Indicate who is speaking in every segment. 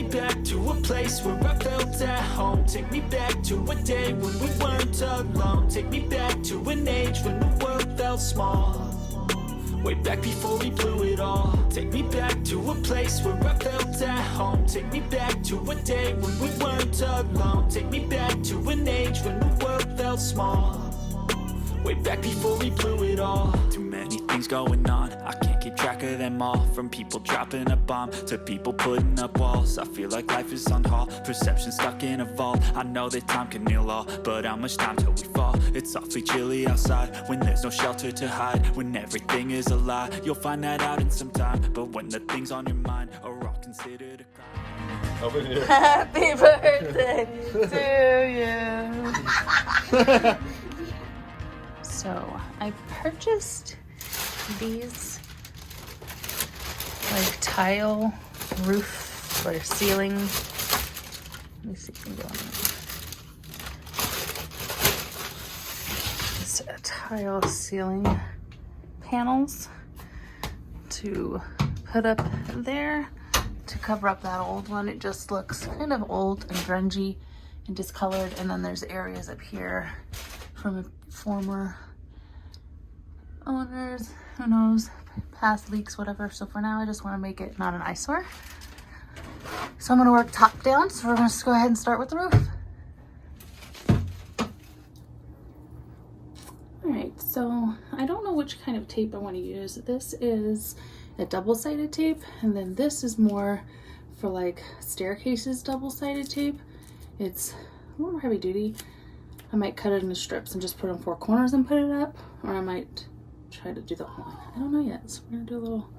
Speaker 1: back to a place where I felt at home. Take me back to a day when we weren't alone. Take me back to an age when the world felt small. Way back before we blew it all. Take me back to a place where I felt at home. Take me back to a day when we weren't alone. Take me back to an age when the world felt small. Way back before we blew it all. Too many things going on, I can't keep track of them all. From people dropping a bomb to people putting up walls. I feel like life is on hold, perception stuck in a vault. I know that time can heal all, but how much time till we fall? It's awfully chilly outside when there's no shelter to hide. When everything is a lie, you'll find that out in some time. But when the things on your mind are all considered a crime.
Speaker 2: Over here.
Speaker 3: Happy birthday to you. So I purchased these like tile roof or ceiling. Let me see if I can go on this tile ceiling panels to put up there to cover up that old one. It just looks kind of old and grungy and discolored, and then there's areas up here from a former owners, who knows, past leaks, whatever. So for now I just want to make it not an eyesore. So I'm going to work top down, so we're going to go ahead and start with the roof. Alright, so I don't know which kind of tape I want to use. This is a double-sided tape, and then this is more for like staircases double-sided tape. It's a little more heavy duty. I might cut it into strips and just put on 4 corners and put it up, or I might try to do the whole line. I don't know yet, so we're gonna do a little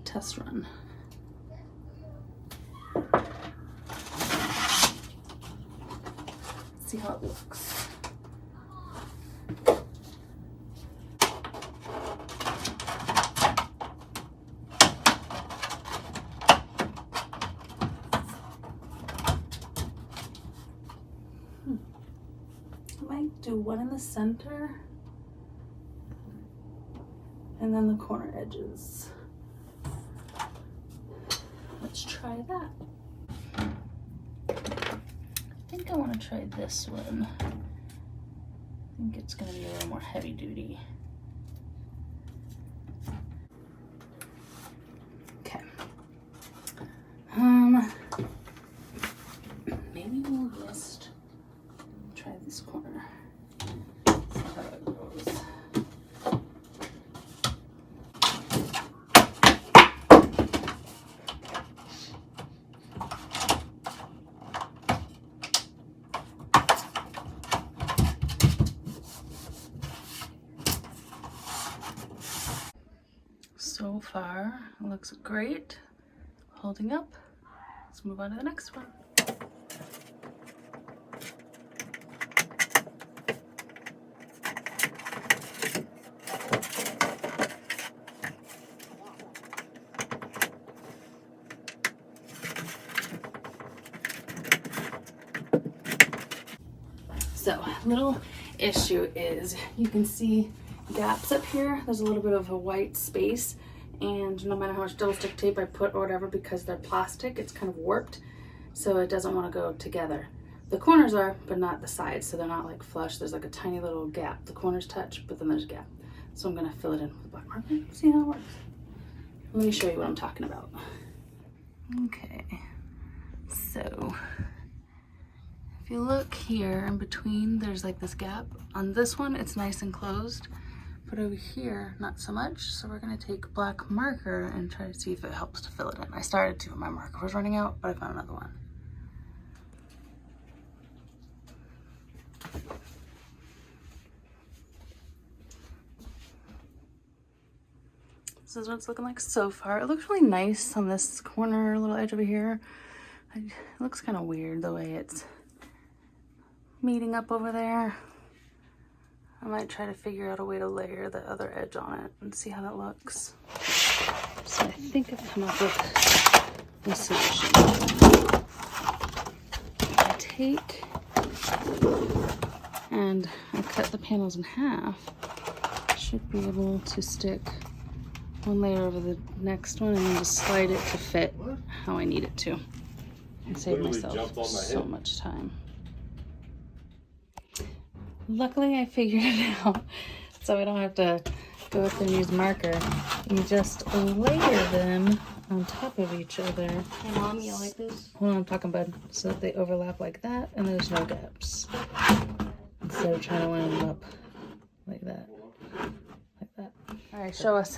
Speaker 3: test run. See how it looks. I might do one in the center and then the corner edges. Let's try that. I think I want to try this one. I think it's going to be a little more heavy duty. Okay. Maybe we'll just try this corner. See how it goes. So far, it looks great. Holding up. Let's move on to the next one. So, little issue is you can see gaps up here. There's a little bit of a white space, and no matter how much double stick tape I put or whatever, because they're plastic, it's kind of warped, so it doesn't want to go together. The corners are, but not the sides, so they're not like flush. There's like a tiny little gap. The corners touch, but then there's a gap. So I'm gonna fill it in with black marker. See how it works. Let me show you what I'm talking about. Okay, so if you look here in between, there's like this gap. On this one, it's nice and closed, but over here, not so much. So we're gonna take black marker and try to see if it helps to fill it in. I started to, my marker was running out, but I found another one. This is what it's looking like so far. It looks really nice on this corner, little edge over here. It looks kind of weird the way it's meeting up over there. I might try to figure out a way to layer the other edge on it and see how that looks. So I think I've come up with a solution. I take and I cut the panels in half. Should be able to stick one layer over the next one and then just slide it to fit how I need it to. and save myself so much time. Luckily, I figured it out, so I don't have to go through and use marker. You just layer them on top of each other.
Speaker 2: Hey, Mom, you like this?
Speaker 3: Hold on, I'm talking, bud. So that they overlap like that, and there's no gaps. Instead of trying to line them up like that. Like that. All right, show us.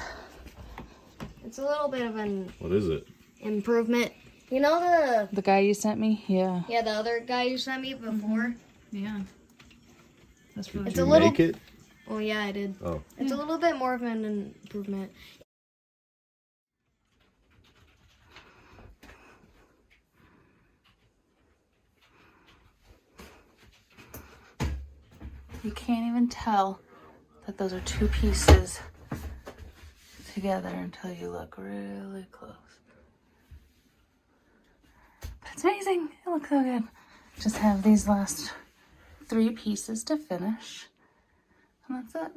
Speaker 2: It's a little bit of an...
Speaker 4: What is it?
Speaker 2: Improvement. You know
Speaker 3: The guy you sent me? Yeah.
Speaker 2: Yeah, the other guy you sent me before?
Speaker 3: Yeah. That's really
Speaker 2: It's
Speaker 4: Did
Speaker 2: a
Speaker 4: you
Speaker 2: little...
Speaker 4: make it?
Speaker 2: Oh, yeah, I did.
Speaker 4: Oh.
Speaker 2: It's a little bit more of an improvement.
Speaker 3: You can't even tell that those are two pieces together until you look really close. But it's amazing. It looks so good. Just have these last 3 pieces to finish. And that's it.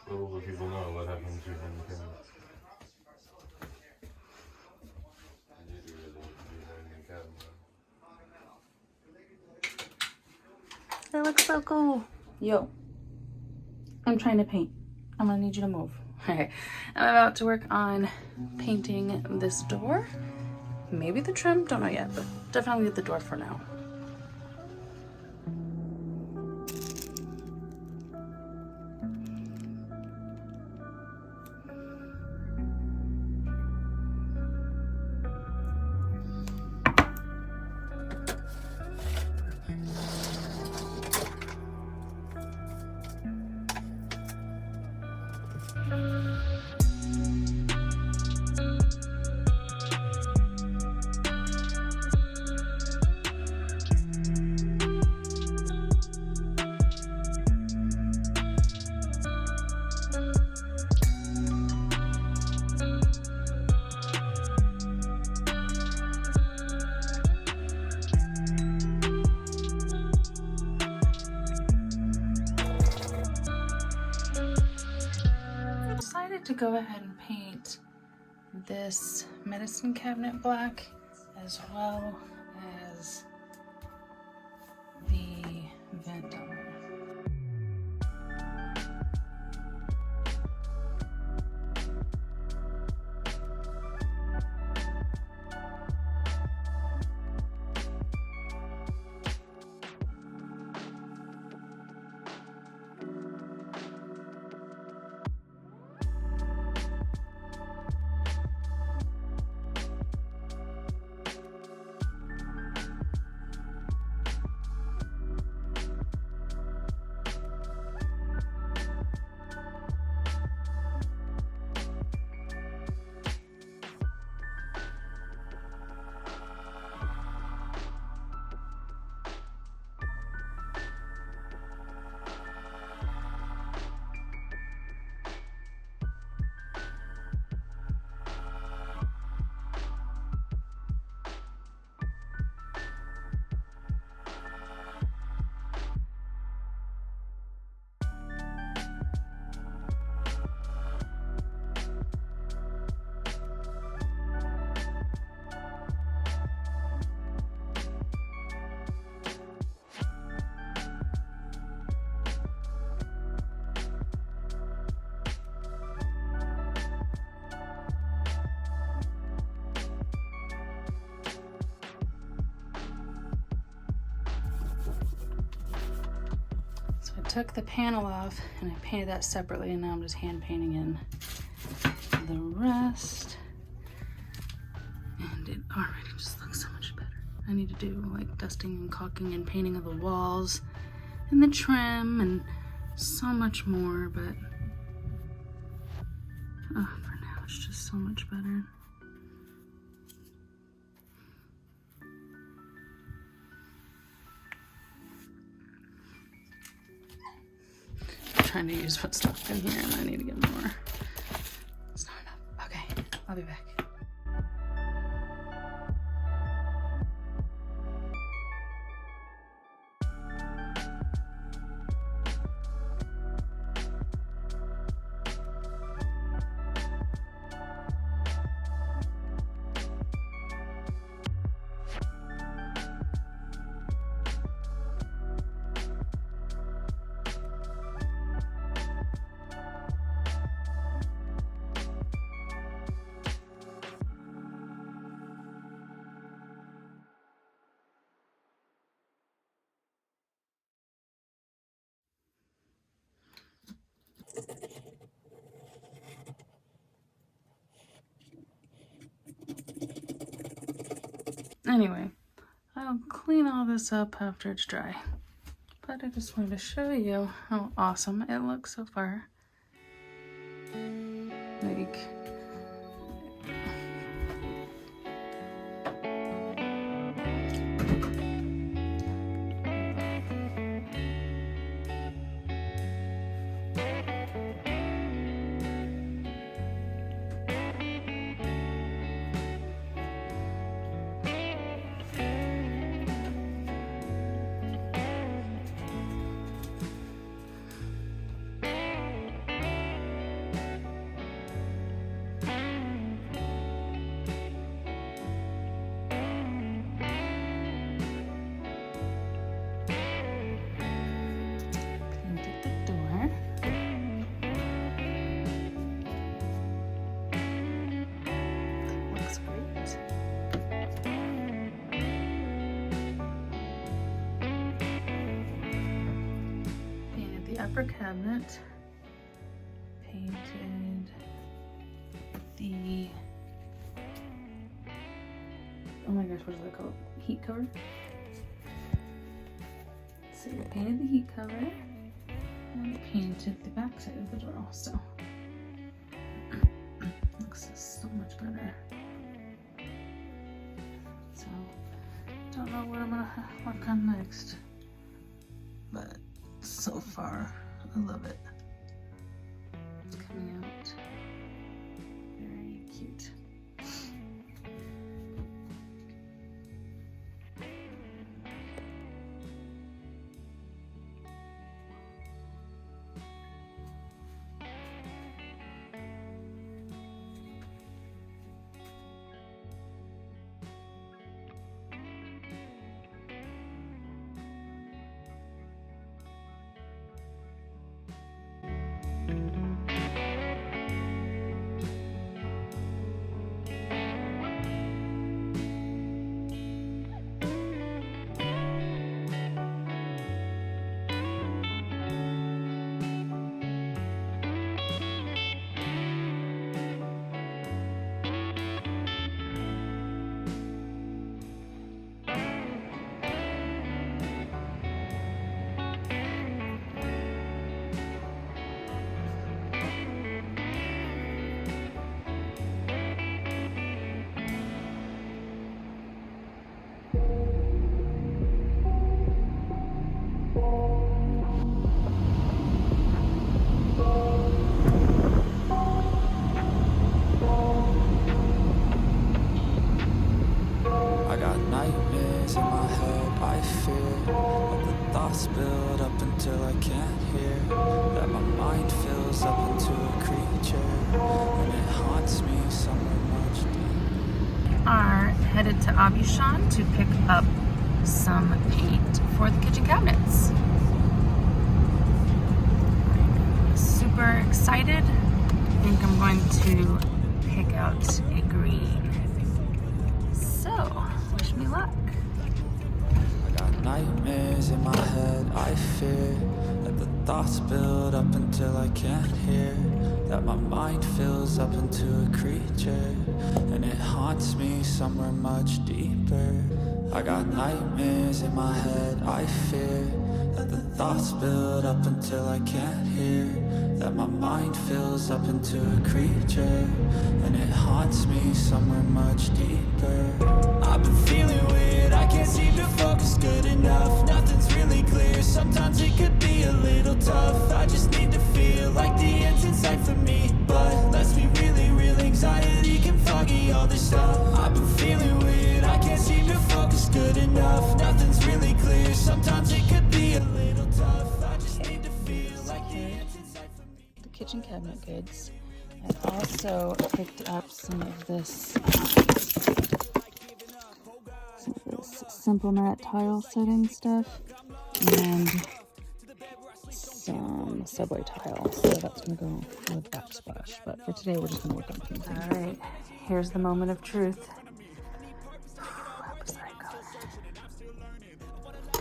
Speaker 4: What will the people know what happened to him?
Speaker 3: They look so cool. Yo, I'm trying to paint. I'm gonna need you to move. Okay, I'm about to work on painting this door. Maybe the trim, don't know yet, but definitely the door for now. To go ahead and paint this medicine cabinet black as well as the vent down there. I took the panel off and I painted that separately, and now I'm just hand painting in the rest. And it already just looks so much better. I need to do like dusting and caulking and painting of the walls and the trim and so much more, but for now it's just so much better. Trying to use what's left in here, and I need to get more. It's not enough. Okay, I'll be back. Anyway, I'll clean all this up after it's dry. But I just wanted to show you how awesome it looks so far. Like, upper cabinet, painted the, oh my gosh, what is that called? Heat cover. So I painted the heat cover and painted the back side of the door also. Looks so much better. So don't know what I'm gonna work on next, but so far I love it. It's coming out very cute.
Speaker 1: nightmares in my head, I fear that the thoughts build up until I can't hear, that my mind fills up into a creature, and it haunts me somewhere much deeper.
Speaker 3: Are headed to Abushan to pick up some paint for the kitchen cabinets. I'm super excited. I think I'm going to pick out a green. So, wish me luck.
Speaker 1: I got nightmares in my head, I fear that the thoughts build up until I can't hear, that my mind fills up into a creature, and it haunts me somewhere much deeper. I got nightmares in my head, I fear that the thoughts build up until I can't hear, that my mind fills up into a creature, and it haunts me somewhere much deeper. I've been feeling weird, I can't seem to focus good enough. Nothing's really clear, sometimes it could be a little tough. I just need to feel like the end's in sight for me, but let's be really real, anxiety can foggy all this stuff. I've been feeling weird, I can't seem to focus good enough. Nothing's really clear, sometimes it could be a little tough. I just need to feel like the end's in sight for me.
Speaker 3: The kitchen cabinet goods. I also picked up some of this Simple Mat tile setting stuff and some subway tile, so that's gonna go with backsplash. But for today, we're just gonna work on painting. All right, here's the moment of truth.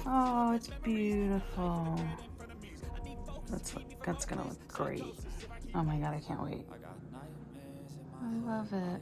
Speaker 3: Oh, it's beautiful. That's gonna look great. Oh my god, I can't wait. I love it.